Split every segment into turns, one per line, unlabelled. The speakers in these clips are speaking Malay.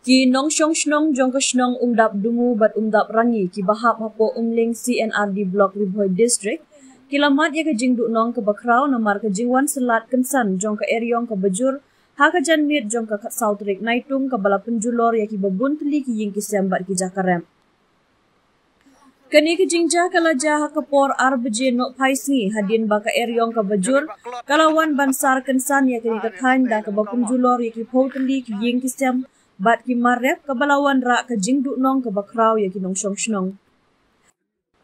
Ki nong shong shnong jong ka shnong umdap dungu bat umdap rangi ki bahap hapo umling CNRD Block Ribhoi District. Kilamat ya ka jing du nong ka bakraw na mar ka jingwan selat kensan jong ka eryong ka bajur ha ka janmit jong ka South Rik Naitung ka bala penjulor ya ki babun teli ki ying ki sembat ki jakarem. Kani ka jingja kala jaha ka por arbje no paisngi hadin baka eryong ka bajur kalawan bansar kensan ya kini ka khan da ka bapunjulor ya ki poteli ki ying ki sem bat ki marep kabalawan ra ka jingdu nong ka bakraw ya ki nong shong shnong.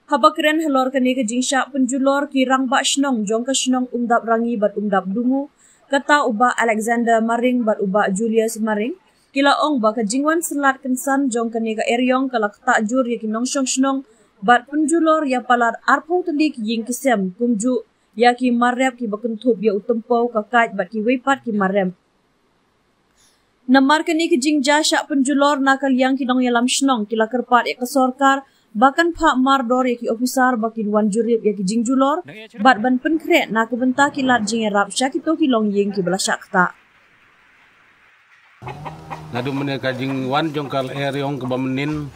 Habakren halor kani ka jingsha penjulor ki rang ba shnong jong ka shnong umdap rangi bat umdap dungu kata uba Alexander Maring bat uba Julius Maring kila ong ba ka jingwan selat kensan jong kani ka eryong kala kata jur ya ki nong shong shnong bat penjulor ya palar arpo telik ying kisem kumju ya ki marep ki bakentup ya utempau ka kaj bat ki wepat ki marem. Namar kani ke jingja syak penjulor nakal yang kinong yalam shnong kila kerpat ya kesorkar bahkan pak mardor ya ki ofisar bakin wan jurip ya ki jingjulor bat ban penkret nak benta kilat jing erap syak itu kilong ying ki bela syak ta.
Nadu meneka jing wan jong kal eryong ke bamenin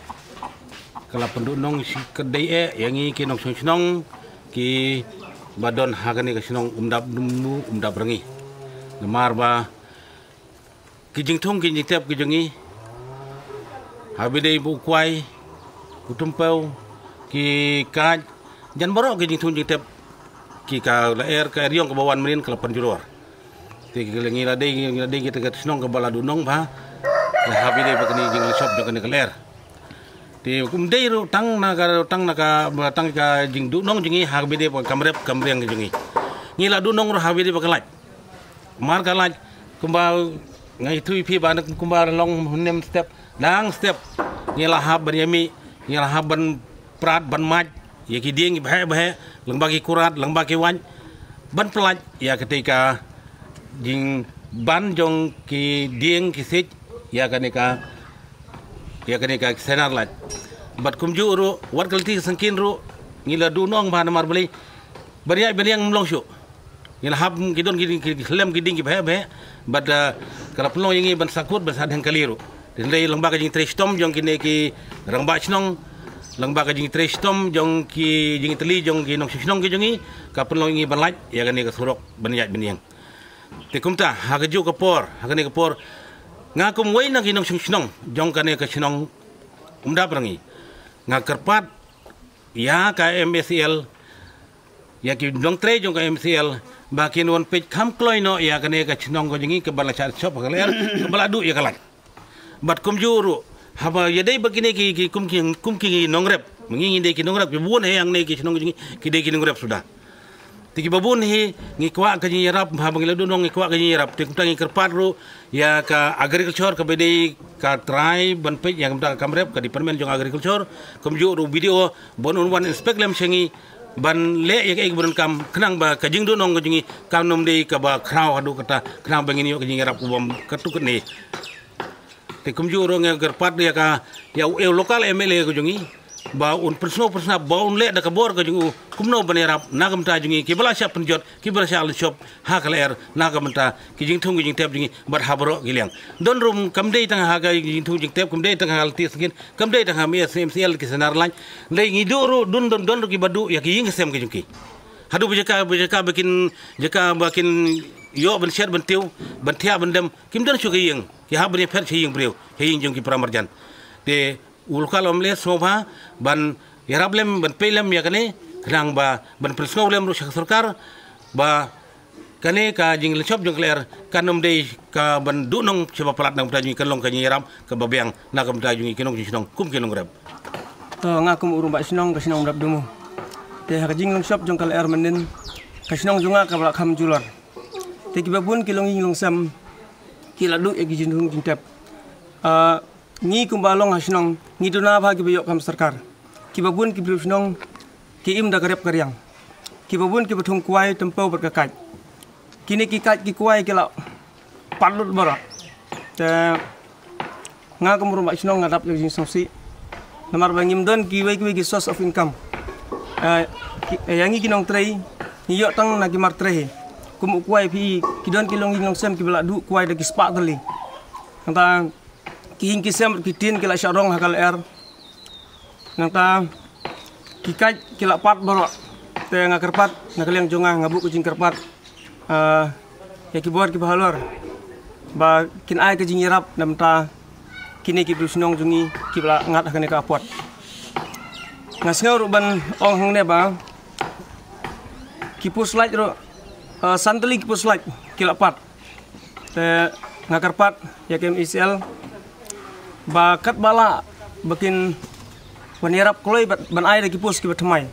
kala pendunong si kedai yang i kinong shnong ki badon hagani ke shnong umdap dumu umdap rangi. Namar ba kijing thong kijing tep kijongi habide bu kwai utumpau ki kaj jan borok kijing thong kijing tep ki ka laer ka riong ke bawan merin kelapan juror ti kelengi ladei kita ke snong ke bala dunong ba habide bakani jing shop dokane keler ti kumdei ru tang na ka jing dunong jingi habide pa kamrep kamreng kijongi ngila dunong ru habide bakalaj mar kalaj kumbau ngai tui pi ban kumbar long nem step dang step ngela hab ban yami ngela hab ban prat ban maj ya ki ding bahe lang bagi kurat lang bagi wan ban pelaj ya ketika jing ban jong ki ding ki sit ya kanika senar laj bat kumju ru wat kalti sangkin ru ngila dunong ban mar beli bariang mlong syu ngila hab kidon lem kiding ki bahe bat kalau pelong yang ban sakut ban sadang kaliru dendai lembaga jing trestom jong kini ki rangba chnong lembaga jing trestom jong ki jing teli jong ki nong chnong ki jongi ka pelong yang ban laj ya gani ka surok ban yat beniang te kumta ha ka ju ka por ha gani ka por ngakum wei na ki nong chnong jong kane ka chnong umda prangi ngakerpat ya ka MSL ya ki dong tre jong ka MSL bakin wan page kam kloy no ya kane ka chnong ko jingi ke bala chat shop ka ler ke bala du ya kalak bat kum juru haba ya dei bakine ki kum ki nongrep mengingi dei ki nongrep bun he yang ne ki chnong jingi ki dei ki nongrep sudah tiki babun he ngi kwa ka jingi rap ha bangila du nong ngi kwa ka jingi rap te kutangi kerpat ru ya ka agriculture ka bedei ka try ban page yang kamrep ka department jong agriculture kum juru video bon wan inspect lem sengi ban le ya ke buran kam kenang ba kajing do nong kajingi kam nom dei ka ba kraw hadu kata kenang bangin yo kajing rap ubam katukut ni te kumju ro nge gerpat ya ka ya lokal MLA kajingi ba un persno ba un le da ka bor kajingu kumno ban rap nagam ta jingi ki bala sya penjot ki bala sya al shop ha kaler nagam ta kijing thung kijing tep jingi bar habro giliang don rum kam dei tang ha ga kijing thung kijing tep kum dei tang hal tis skin kam dei tang ha mi SMCL ki senar lan le ngi do don ki badu ya ki ying sem kijing hadu bejaka bakin yo ban sher ban tiu ban tia ban dem kim don shu ki ying ki ha ban fer chi ying breu ki ying jong ki pramarjan te ulkal omle soba ban yarablem ban pelem ya kane kenang ba ban presno lem ru sarkar ba kane ka jing shop jong kler kanom dei ka ban dunong coba pelat nang tajung kan long ka nyiram ka babeang na kam tajung kinong jinong kum kinong rab
to ngakum urung ba sinong ka sinong rab dumu te ha jing shop jong kler menin ka sinong junga ka bala kham julor te ki babun kilong ing long sam kila du e gi jinung jing tep ngi kumbalong hasinong ngi duna ba ki bayok kam sarkar ki babun ki sinong ki im da garep karyang ki babun ki bathung kuai tempau berkakat kini ki kaj ki kuai kila palut bara te nga kum rumah sinong ngadap jing sosi namar bangim don ki wei ki source of income yang kinong tray niyok tang nagi mar tray kum kuai pi kidon kilong ngong sem ki bala du kuai da ki spa tali anta kihing kisam kitin kila syarong hakal nang ta kikai kila pat borok te ngakerpat nakaliang jonga ngabu kucing kerpat ya kibuat ki bahalor ba kin ai kejing yarap nam ta kini ki brusnong jungi ki bla ngat hakane ka apot ngasngau ban ong hang ne ba ki puslait ro santeli ki puslait kila pat te ngakerpat ya kem ICL ba kat bala bakin wanirap koloi ban ai ki pus ki batmai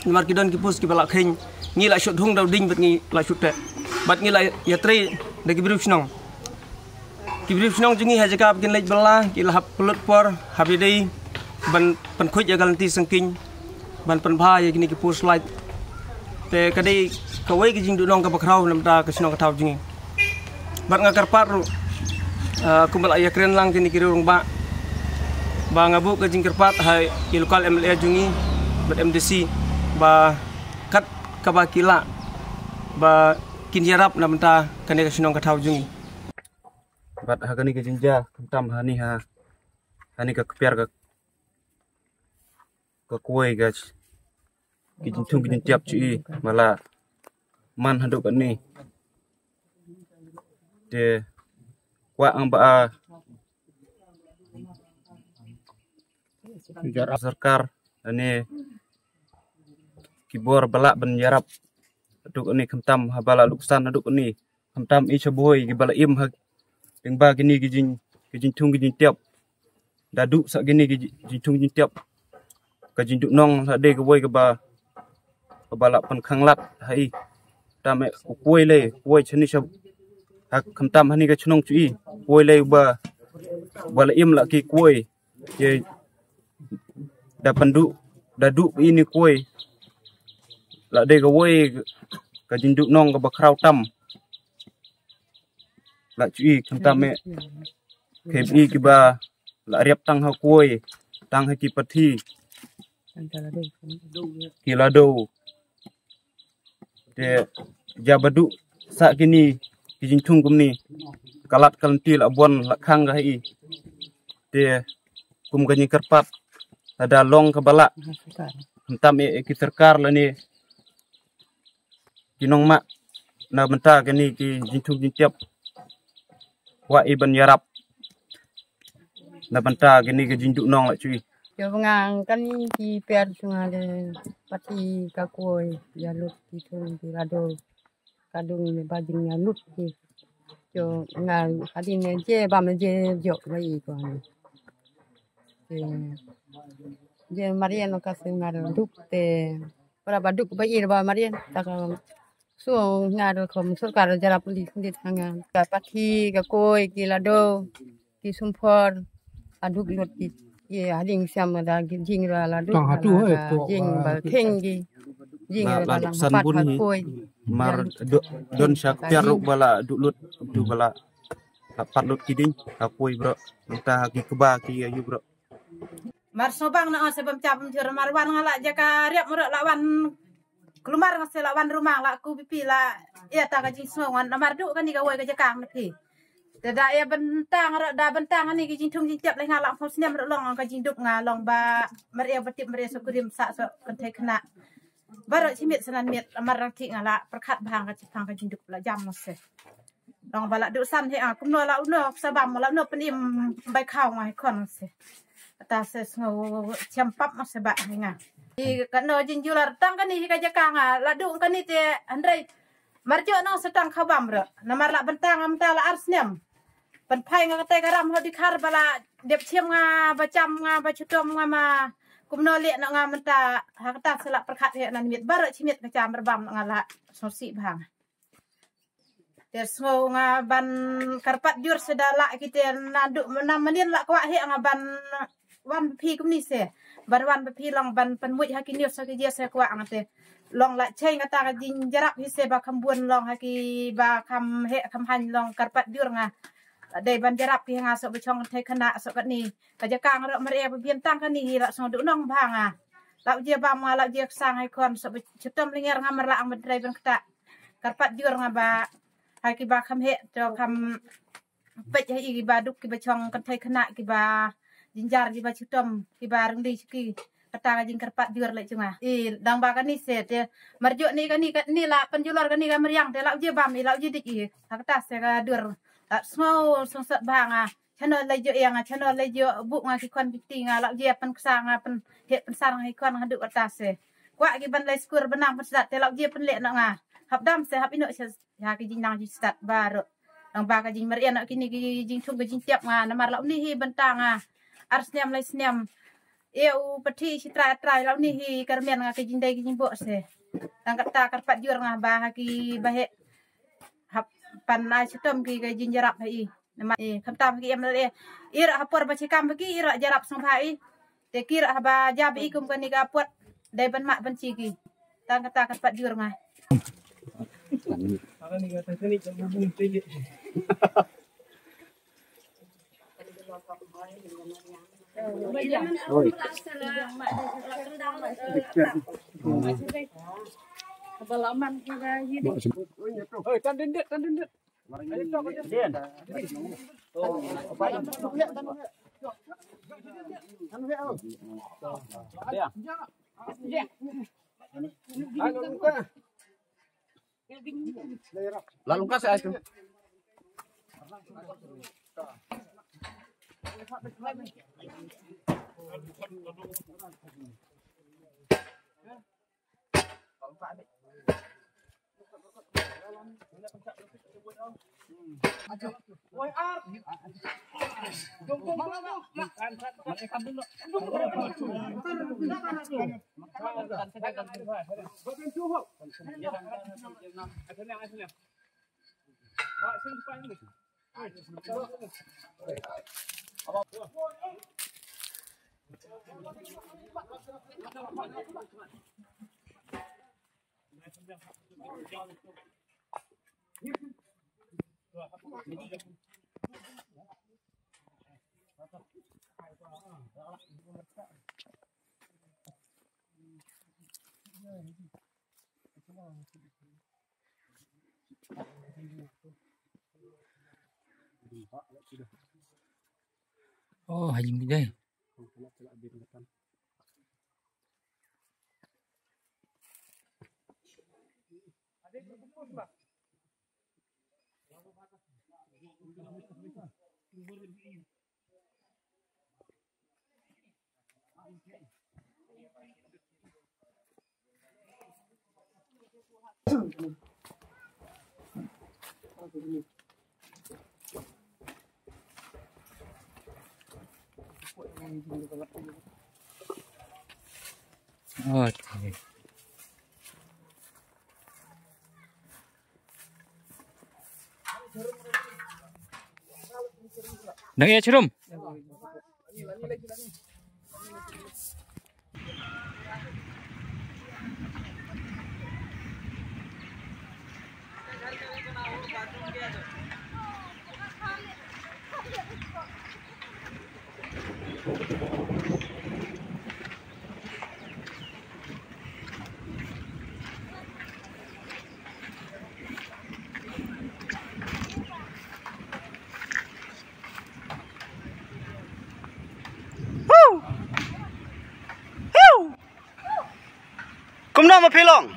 mar ki don ki pus ki bala khing ngi la shot hung daw ding bat ngi la shot te bat ngi la yatre de ki brusnong jungi hajaka bikin lej bala ki lahap pelut por habidei ban pan khuj agal ti sangking ban pan bha ye kini ki pus light te kadai kawai ki jing du nong ka bakrau nam ta ka sinong ka thau jingi bat ngakar paru kumbal aya kren lang kini ki rung ba ngabu ka jing kerpat hai ki lokal MLA jungi bat MDC ba kat ka ba kila ba kin yarap nam ta kani ka sinong ka thau jungi bat hakani ke jinja kentam hani ka kepiar ka kuai guys ki jintung ki tiap cui mala man handuk ni de wa ang ba sarkar ani kibor balak ben yarap aduk ni kentam habala luksan aduk ni kentam i chaboy ki bala im Yang ba gini gijing tung gijing tiap dadu sak gini gijing tung gijing tiap gijing duk nong sak de kewoi ke ba balak pan khanglat hai tame kuoi le kuoi chani sab hak khamtam hani ka chunong chui kuoi le ba bala im la ki kuoi ye da pandu dadu ini kuoi la de kewoi gijing duk nong ke ba krau tam la chui kentame kebi kiba la riap tang ha kuoi tang ha ki pathi kilado de jabadu sa kini kijing tung kumni kalat kalantil abon la khang ga hi de kum ganyi kerpat ada long kabala kentame ki sarkar la ni kinong mak na benta kini ki jintung jintiap wa iban yarap na banta gini ke jinduk nong la cui
yo ngang kan ki per sunga de pati ka koi ya lut ki thun ki rado kadung ne bajing ya lut ki yo ngang hadin ne je ba me je jo la i ko je marian ka sunga de duk te para baduk ba ir ba marian ta ka so ngado kom sarkar jarap li di tangan ka pati ka koi ki lado ki sumpor aduk lot ki ye hading siam da jing ra lado jing ba kheng ki jing ra lang pat koi
mar don syak tiaruk bala dulut du bala pat lot kiding ka koi bro ta ki keba ki ayu bro
mar sobang na sebab capam jur marwan ngala jaka riap murok lawan kelumar ngasih lawan rumah lah aku pipi lah ya tak kaji songan namar duk kan diga woi ke jakang neki tada ya bentang da bentang ni kijing tung jing tiap le ngalak fos nem long kaji duk ngalong ba meria betip meria sukurim sak so kentai kena baru cimit senan mit amar rangti ngalak perkat bang kaji duk la jam mose long balak duk san he aku no la uno sabam la uno penim bai khau ngai kon se atas ngau campap mose ba hinga kano jinjular tang kani hika jakanga ladu kani te andrai marjo no setang khabam ro namar la bentang am ta la arsnem pan phai nga te garam ho dikhar bala dep chim nga bacam nga bachutom nga ma kumno le nga menta hakta sela perkhat he nan mit bar chimit kacam berbam nga la sosi bang Terus nga ban karpat jur sedala kita naduk menamenin la kwa he nga ban wan pi kumni se ban wan pi long ban penmuj haki nius haki dia se kwa ngate long la chei ngata ka jin jarap hi se ba kambun long haki ba kam he kam han long karpat jur nga dei ban jarap hi nga so bechong thai khana so kat ni ka jakang ro mare bintang kan ni la so du nong banga la je ba ma la je sang hai kon so chutom linger nga marla ang bedrai ban kata karpat jur nga ba haki ba kam he to kam pek hai kiba duk kiba chong kan thai khana kiba jinjar kiba chutom kiba rengdi chiki kata jing kerpat jur le cunga dang ba kan ni set ya marjo ni kan ni la penjulor kan ni kan meriang te lau je bam ni lau je dik i kata se ka dur smau songsat banga channel lejo yang channel lejo bu nga ki kon biti nga lau je pen kesang pen he pen sarang hi kon ngadu kata se kwa ki ban le skur benang pen sat te lau je pen le nga hab dam se hab ino se ya ki jing nang ji stat baru dang ba ka jing merian kini ki jing chung ka jing tiap nga namar lau ni hi bentang ars niam le sniam eu peti citra trai lau ni hi karmian nga ki jing dai ki jing bo se dang kata karpat jur nga ba ki bahe hab pan ai chitom ki ka jing jarap hai nama kham tam ki em le ira hapor ba chikam ki ira jarap sang hai te kira ba jab ikum kan ni ka pot dai ban mak ban chi ki dang kata karpat jur nga
Lalu kasih itu.
Oh, hajim gede. Oh, okay. Nang ya cerum.
Kum nama pilong.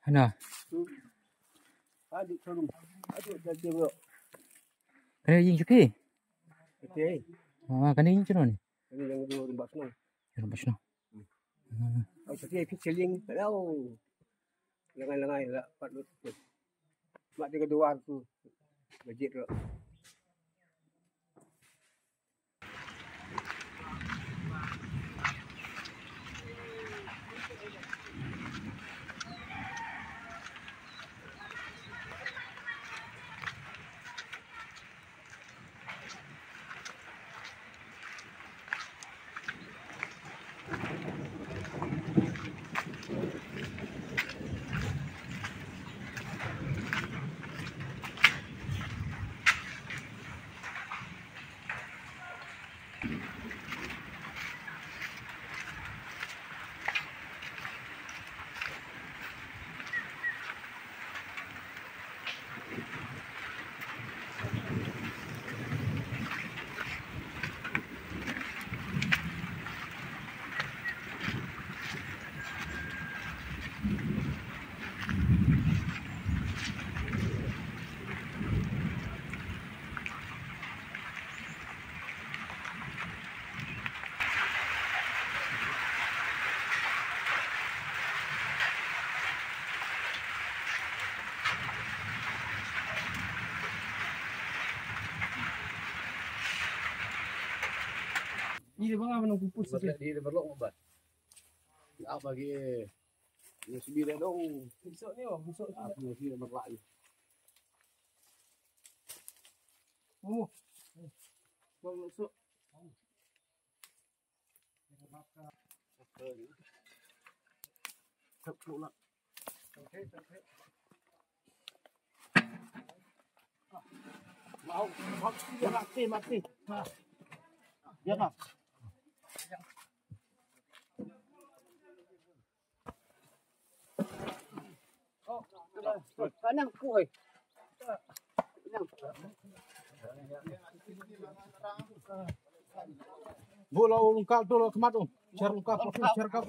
Hana. Kena jing cuki.
Okay.
Kaning cino ni.
Ini yang dua Mbak Senang.
Yang pas no.
Ay sa tiay pitseling daw. Langay la patut. Mak tiga dua tu. Budget ro. Ini bang apa nang pupus
Buat di berlok obat. Apa lagi? Ini sendiri dong.
besok ni oh, besok.
Aku mesti berlak.
Oh. Bang besok.
Sắp pula. Mau, mati. Ha. Ya pak.
Kanang kuy.
Bola ungkap dulu kemat tu. Cer ungkap, cer kap.